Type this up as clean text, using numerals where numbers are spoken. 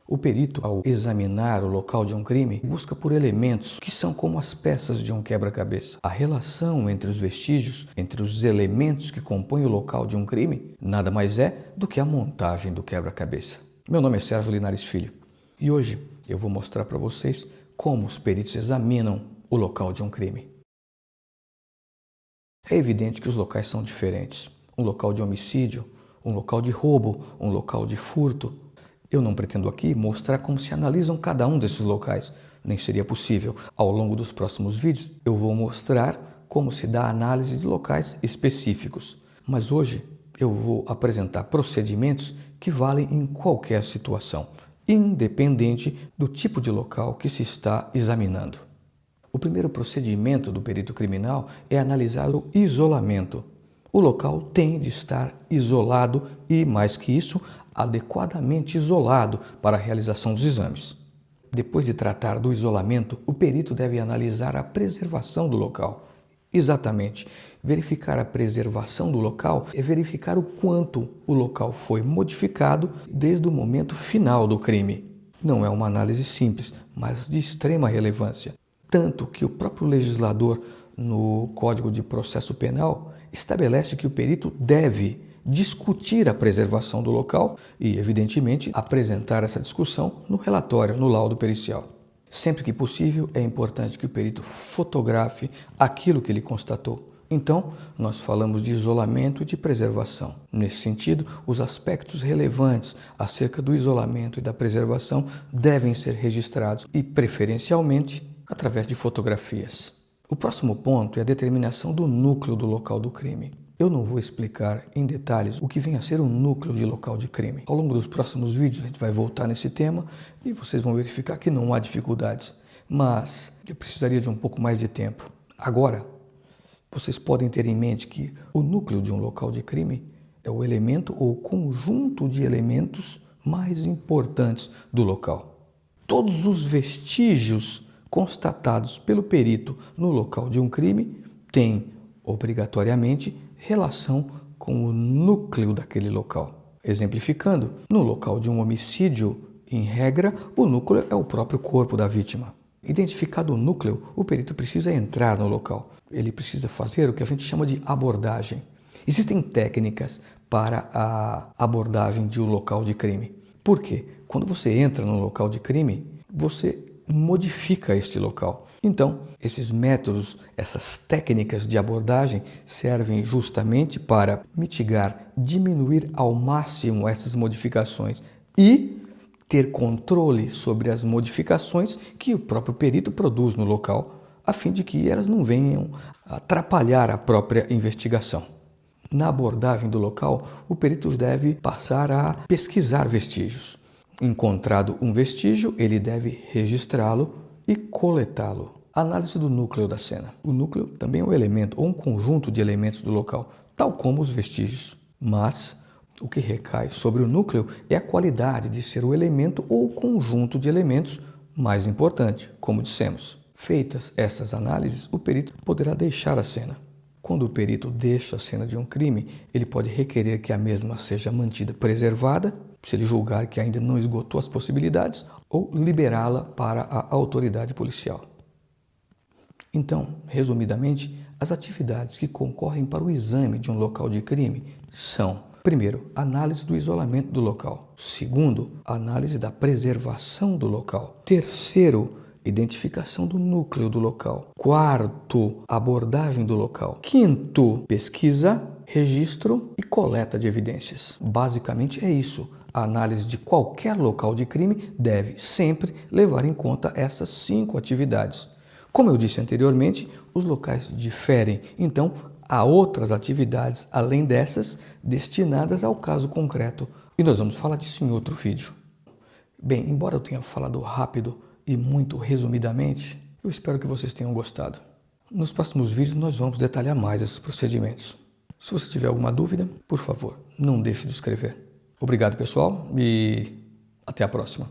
O perito, ao examinar o local de um crime, busca por elementos que são como as peças de um quebra-cabeça. A relação entre os vestígios, entre os elementos que compõem o local de um crime, nada mais é do que a montagem do quebra-cabeça. Meu nome é Sérgio Linares Filho e hoje eu vou mostrar para vocês como os peritos examinam o local de um crime. É evidente que os locais são diferentes. Um local de homicídio, um local de roubo, um local de furto. Eu não pretendo aqui mostrar como se analisam cada um desses locais, nem seria possível. Ao longo dos próximos vídeos eu vou mostrar como se dá a análise de locais específicos. Mas hoje eu vou apresentar procedimentos que valem em qualquer situação, independente do tipo de local que se está examinando. O primeiro procedimento do perito criminal é analisar o isolamento. O local tem de estar isolado e, mais que isso, adequadamente isolado para a realização dos exames. Depois de tratar do isolamento, o perito deve analisar a preservação do local. Exatamente, verificar a preservação do local é verificar o quanto o local foi modificado desde o momento final do crime. Não é uma análise simples, mas de extrema relevância. Tanto que o próprio legislador, no Código de Processo Penal, estabelece que o perito deve discutir a preservação do local e, evidentemente, apresentar essa discussão no relatório, no laudo pericial. Sempre que possível, é importante que o perito fotografe aquilo que ele constatou. Então, nós falamos de isolamento e de preservação. Nesse sentido, os aspectos relevantes acerca do isolamento e da preservação devem ser registrados e, preferencialmente, através de fotografias. O próximo ponto é a determinação do núcleo do local do crime. Eu não vou explicar em detalhes o que vem a ser um núcleo de local de crime. Ao longo dos próximos vídeos a gente vai voltar nesse tema e vocês vão verificar que não há dificuldades. Mas eu precisaria de um pouco mais de tempo. Agora, vocês podem ter em mente que o núcleo de um local de crime é o elemento ou conjunto de elementos mais importantes do local. Todos os vestígios constatados pelo perito no local de um crime têm, obrigatoriamente, relação com o núcleo daquele local. Exemplificando, no local de um homicídio, em regra, o núcleo é o próprio corpo da vítima. Identificado o núcleo, o perito precisa entrar no local. Ele precisa fazer o que a gente chama de abordagem. Existem técnicas para a abordagem de um local de crime. Por quê? Quando você entra no local de crime, você modifica este local. Então, esses métodos, essas técnicas de abordagem servem justamente para mitigar, diminuir ao máximo essas modificações e ter controle sobre as modificações que o próprio perito produz no local, a fim de que elas não venham atrapalhar a própria investigação. Na abordagem do local, o perito deve passar a pesquisar vestígios. Encontrado um vestígio, ele deve registrá-lo e coletá-lo. Análise do núcleo da cena. O núcleo também é um elemento ou um conjunto de elementos do local, tal como os vestígios. Mas o que recai sobre o núcleo é a qualidade de ser o elemento ou conjunto de elementos mais importante, como dissemos. Feitas essas análises, o perito poderá deixar a cena. Quando o perito deixa a cena de um crime, ele pode requerer que a mesma seja mantida preservada, se ele julgar que ainda não esgotou as possibilidades, ou liberá-la para a autoridade policial. Então, resumidamente, as atividades que concorrem para o exame de um local de crime são: primeiro, análise do isolamento do local. Segundo, análise da preservação do local. Terceiro, identificação do núcleo do local. Quarto, abordagem do local. Quinto, pesquisa, registro e coleta de evidências. Basicamente é isso. A análise de qualquer local de crime deve sempre levar em conta essas 5 atividades. Como eu disse anteriormente, os locais diferem, então há outras atividades além dessas destinadas ao caso concreto. E nós vamos falar disso em outro vídeo. Bem, embora eu tenha falado rápido e muito resumidamente, eu espero que vocês tenham gostado. Nos próximos vídeos nós vamos detalhar mais esses procedimentos. Se você tiver alguma dúvida, por favor, não deixe de escrever. Obrigado, pessoal, e até a próxima.